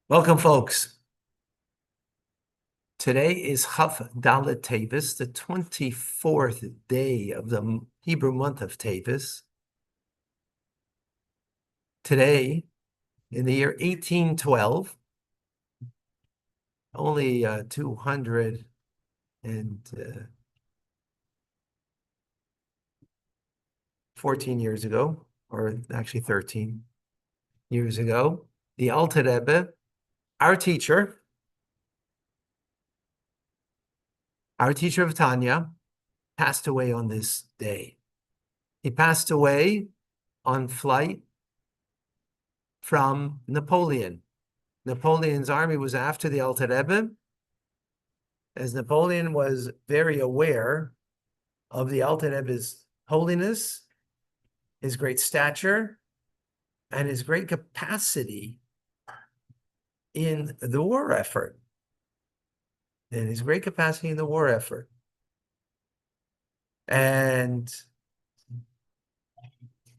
Welcome, folks. Today is Chaf Dalet Tevis, the 24th day of the Hebrew month of Tevis. Today, in the year 1812, only 214 years ago, or actually 13 years ago, the Alter Rebbe, our teacher of Tanya, passed away on this day. He passed away on flight from Napoleon. Napoleon's army was after the Alter Rebbe, as Napoleon was very aware of the Alter Rebbe's holiness, his great stature, and his great capacity in the war effort. And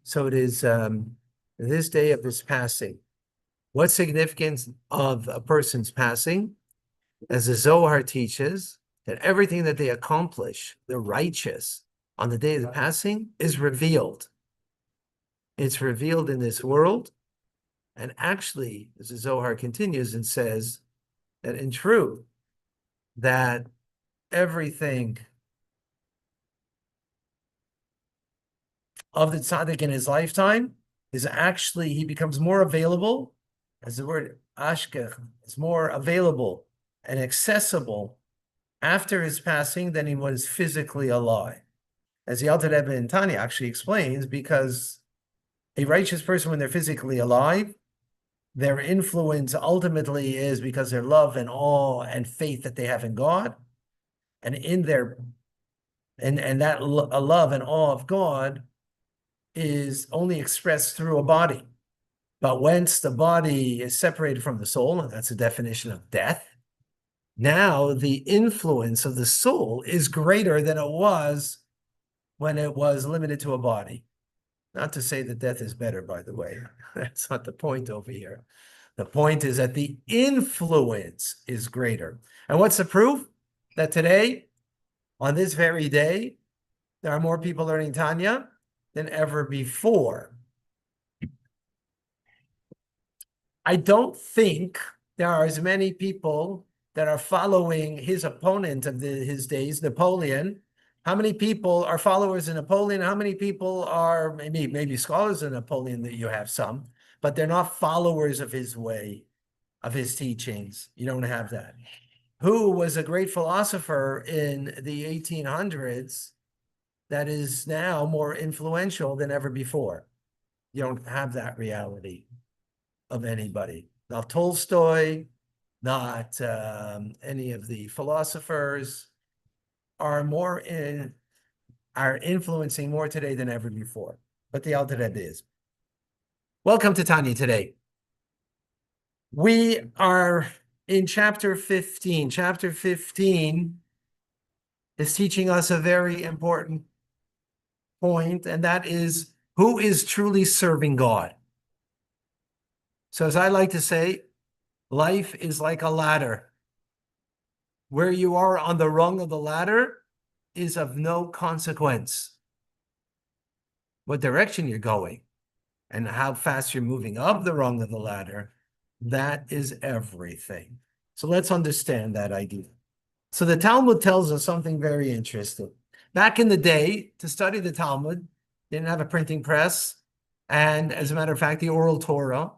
so it is this day of his passing. What significance of a person's passing? As the Zohar teaches, that everything that they accomplish, the righteous, on the day of the passing, is revealed. It's revealed in this world. And actually, as the Zohar continues and says, that in truth, that everything of the tzaddik in his lifetime is actually, he becomes more available, as the word ashkech is more available and accessible after his passing than he was physically alive. As the Alter Rebbe in Tanya actually explains, because a righteous person, when they're physically alive, their influence ultimately is because their love and awe and faith that they have in God, and in their and that love and awe of God is only expressed through a body. But once the body is separated from the soul, and that's a definition of death, now the influence of the soul is greater than it was when it was limited to a body. Not to say that death is better, by the way. That's not the point over here. The point is that the influence is greater. And what's the proof? That today, on this very day, there are more people learning Tanya than ever before. I don't think there are as many people that are following his opponent of his days, Napoleon. How many people are followers of Napoleon? How many people are maybe scholars of Napoleon? That you have some, but they're not followers of his way, of his teachings. You don't have that. Who was a great philosopher in the 1800s that is now more influential than ever before? You don't have that reality of anybody. Not Tolstoy, not any of the philosophers are influencing more today than ever before. But the Alter Rebbe is. Welcome to Tanya today. We are in chapter 15. Chapter 15 is teaching us a very important point, and that is, who is truly serving God? So as I like to say, life is like a ladder. Where you are on the rung of the ladder is of no consequence. What direction you're going and how fast you're moving up the rung of the ladder, that is everything. So let's understand that idea. So the Talmud tells us something very interesting. Back in the day, to study the Talmud, they didn't have a printing press. And as a matter of fact, the oral Torah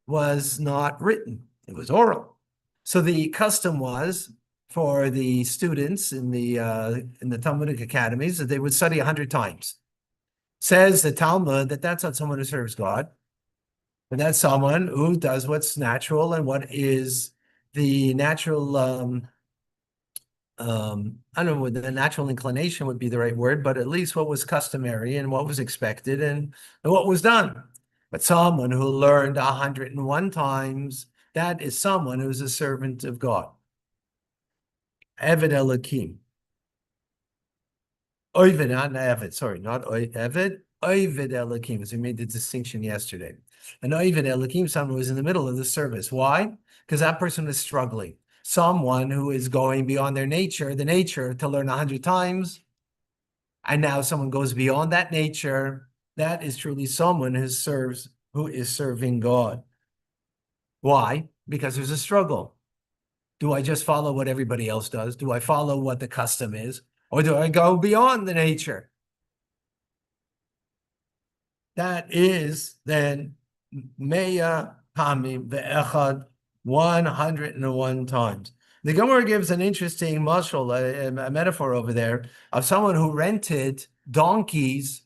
was not written. It was oral. So the custom was for the students in the Talmudic academies that they would study 100 times. Says the Talmud that that's not someone who serves God, but that's someone who does what's natural and what is the natural, I don't know what the natural inclination would be the right word, but at least what was customary and what was expected and what was done. But someone who learned 101 times, that is someone who's a servant of God. Eved Elokim. Oived, not Eved, sorry, not Eved, Oived Elohim, as we made the distinction yesterday. An Oived Elohim, someone who is in the middle of the service. Why? Because that person is struggling. Someone who is going beyond their nature, the nature to learn 100 times, and now someone goes beyond that nature. That is truly someone who is serving God. Why? Because there's a struggle. Do I just follow what everybody else does? Do I follow what the custom is? Or do I go beyond the nature? That is then Meya Pamim Ve'echad 101 times. The Gemara gives an interesting mashal, a metaphor over there, of someone who rented donkeys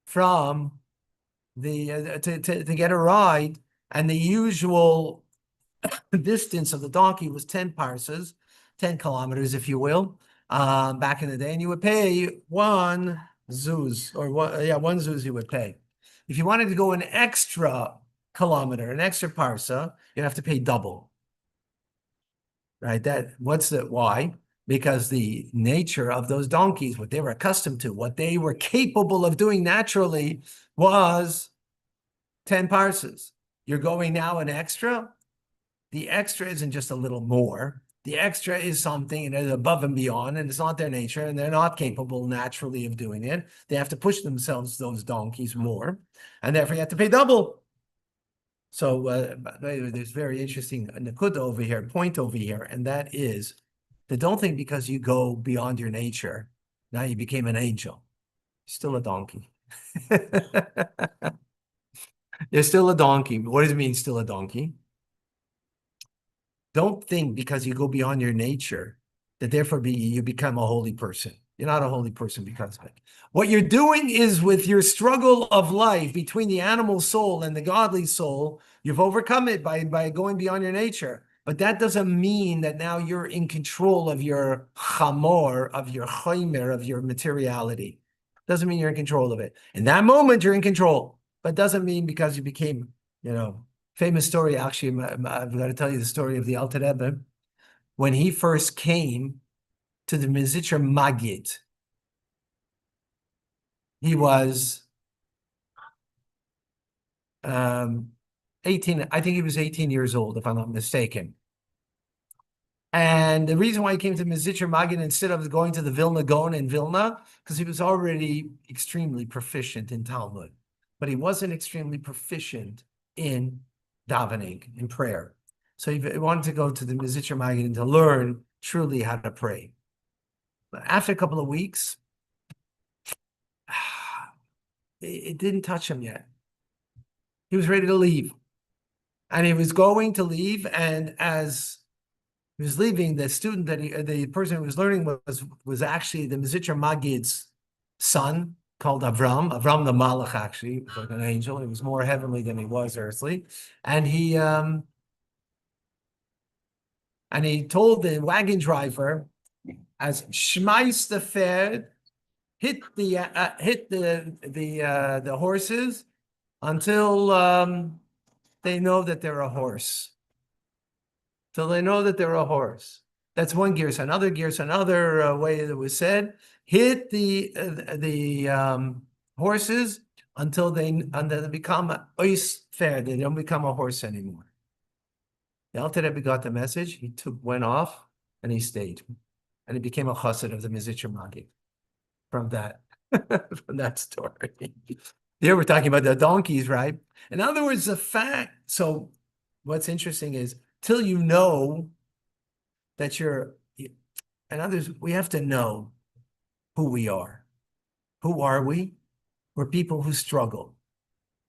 from to get a ride, and the usual distance of the donkey was 10 parsas, 10 kilometers, if you will, back in the day, and you would pay one zuz, or one zuz you would pay. If you wanted to go an extra kilometer, an extra parsa, you'd have to pay double. Right? Why? Because the nature of those donkeys, what they were accustomed to, what they were capable of doing naturally was 10 parsas. You're going now an extra. The extra isn't just a little more. The extra is something that is above and beyond, and it's not their nature, and they're not capable naturally of doing it. They have to push themselves, those donkeys, more, and therefore you have to pay double. So there's very interesting nakuda over here, point over here, and that is that don't think because you go beyond your nature, now you became an angel. You're still a donkey. You're still a donkey. What does it mean, still a donkey? Don't think because you go beyond your nature that therefore you become a holy person. You're not a holy person because of it. What you're doing is with your struggle of life between the animal soul and the godly soul, you've overcome it by going beyond your nature. But that doesn't mean that now you're in control of your chamor, of your chaymer, of your materiality. Doesn't mean you're in control of it. In that moment, you're in control. But doesn't mean because you became, famous story, actually, I've got to tell you the story of the Alter Rebbe. When he first came to the Mizitcher Magid, he was 18, I think he was 18 years old, if I'm not mistaken. And the reason why he came to Mizitcher Magid instead of going to the Vilna Gaon in Vilna, because he was already extremely proficient in Talmud, but he wasn't extremely proficient in davening, in prayer. So he wanted to go to the Mizitcher Magid to learn truly how to pray. But after a couple of weeks, it didn't touch him yet. He was ready to leave. And he was going to leave, and as he was leaving, the student the person who was learning was actually the Mizitcher Magid's son, called Avram the Malach, actually. He was like an angel. He was more heavenly than he was earthly. And he told the wagon driver, as Shmais the Pferd, hit the horses until they know that they're a horse. Till they know that they're a horse. That's one gears. Another gears, another way that was said, hit the horses until they become ois fair. They don't become a horse anymore. The Alter Rebbe got the message. He went off and he stayed, and he became a chassid of the Mizitcher Magid from that from that story. Here we're talking about the donkeys, right? In other words, the fact. So what's interesting is till you know that and others, we have to know who we are. Who are we? We're people who struggle.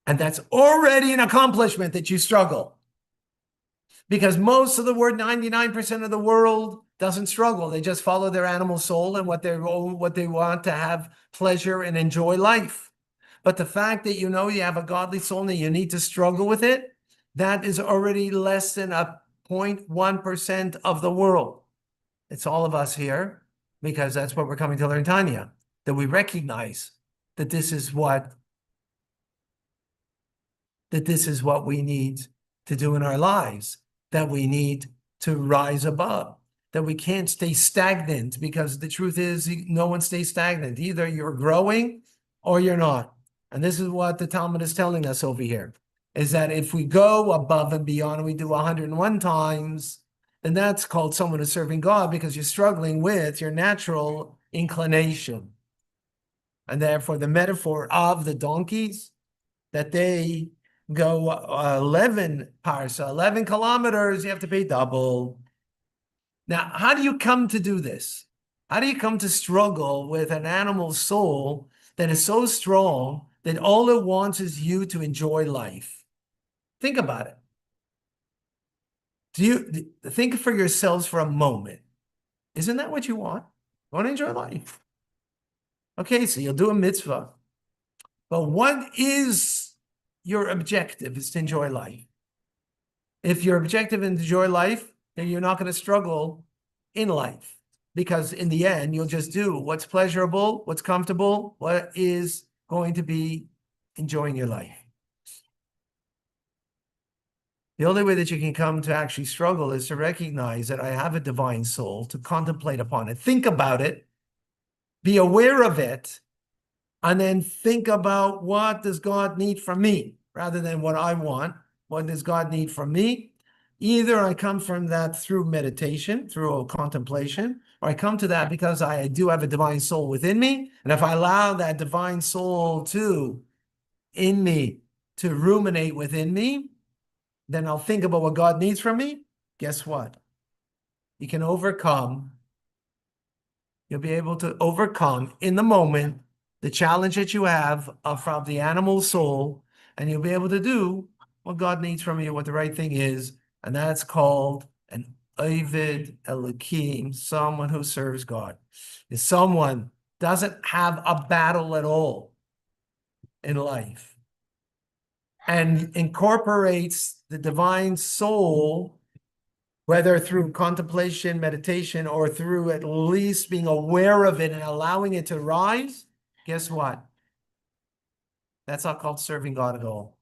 And that's already an accomplishment that you struggle. Because most of the world, 99% of the world doesn't struggle. They just follow their animal soul and what they want to have pleasure and enjoy life. But the fact that you have a godly soul and you need to struggle with it, that is already less than a 0.1% of the world. It's all of us here, because that's what we're coming to learn, Tanya, that we recognize that this is what we need to do in our lives, that we need to rise above, that we can't stay stagnant, because the truth is no one stays stagnant. Either you're growing or you're not. And this is what the Talmud is telling us over here, is that if we go above and beyond and we do 101 times, then that's called someone who's serving God because you're struggling with your natural inclination. And therefore, the metaphor of the donkeys, that they go 11 parsa, 11 kilometers, you have to pay double. Now, how do you come to do this? How do you come to struggle with an animal's soul that is so strong that all it wants is you to enjoy life? Think about it. Do you think for yourselves for a moment? Isn't that what you want? You want to enjoy life. Okay, so you'll do a mitzvah. But what is your objective? Is to enjoy life. If your objective is to enjoy life, then you're not going to struggle in life. Because in the end, you'll just do what's pleasurable, what's comfortable, what is going to be enjoying your life. The only way that you can come to actually struggle is to recognize that I have a divine soul, to contemplate upon it, think about it, be aware of it, and then think about what does God need from me rather than what I want. What does God need from me? Either I come from that through meditation, through contemplation, or I come to that because I do have a divine soul within me. And if I allow that divine soul in me to ruminate within me, then I'll think about what God needs from me. Guess what? You can overcome. You'll be able to overcome in the moment the challenge that you have from the animal soul, and you'll be able to do what God needs from you, what the right thing is, and that's called an Ovid Elohim, someone who serves God. If someone doesn't have a battle at all in life and incorporates the divine soul, whether through contemplation, meditation, or through at least being aware of it and allowing it to rise, guess what? That's not called serving God at all.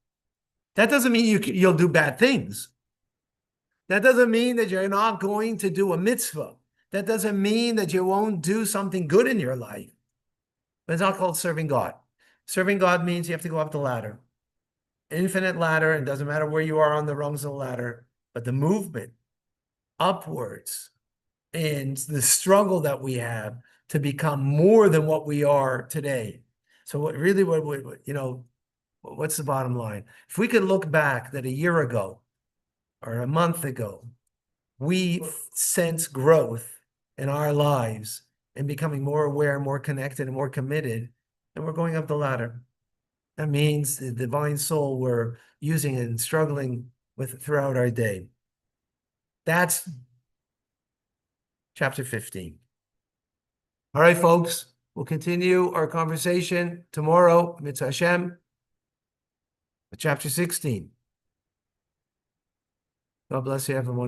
That doesn't mean you'll do bad things. That doesn't mean that you're not going to do a mitzvah. That doesn't mean that you won't do something good in your life. But it's not called serving God. Serving God means you have to go up the ladder. Infinite ladder, and it doesn't matter where you are on the rungs of the ladder, but the movement upwards and the struggle that we have to become more than what we are today. So what's the bottom line? If we could look back that a year ago or a month ago, we sense growth in our lives and becoming more aware, more connected, and more committed, and we're going up the ladder. That means the divine soul we're using and struggling with throughout our day. That's chapter 15. All right, folks, we'll continue our conversation tomorrow, Mitzvah Hashem, chapter 16. God bless you, everyone.